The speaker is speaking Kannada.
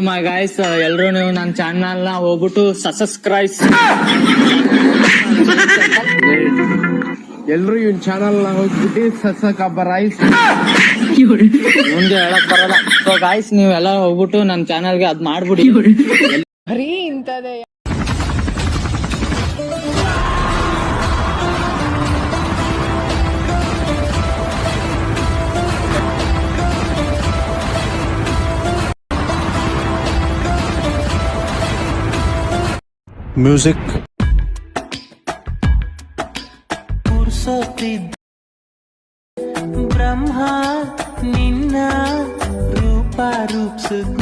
ಮೈ ಗಾಯ್ಸ್, ಎಲ್ರು ನೀವು ನನ್ನ ಚಾನಲ್ ನ ಹೋಗ್ಬಿಟ್ಟು ಸಬ್ಸ್ಕ್ರೈಬ್. ಎಲ್ರು ಇವನ್ ಚಾನಲ್ ನ ಹೋಗ್ಬಿಟ್ಟು ಸಬ್ಸ್ಕ್ರೈಬ್. ಮುಂದೆ ಹೇಳಕ್ ಬರಲ್ಲ. ಸೊ ಗಾಯ್ಸ್, ನೀವೆಲ್ಲ ಹೋಗ್ಬಿಟ್ಟು ನನ್ನ ಚಾನಲ್ಗೆ ಅದ್ ಮಾಡ್ಬಿಡಿ. ಬರೀ ಇಂತದೇ music ಬ್ರಹ್ಮ ನಿನ್ನ ರೂಪ ರೂಪಿಸಿದ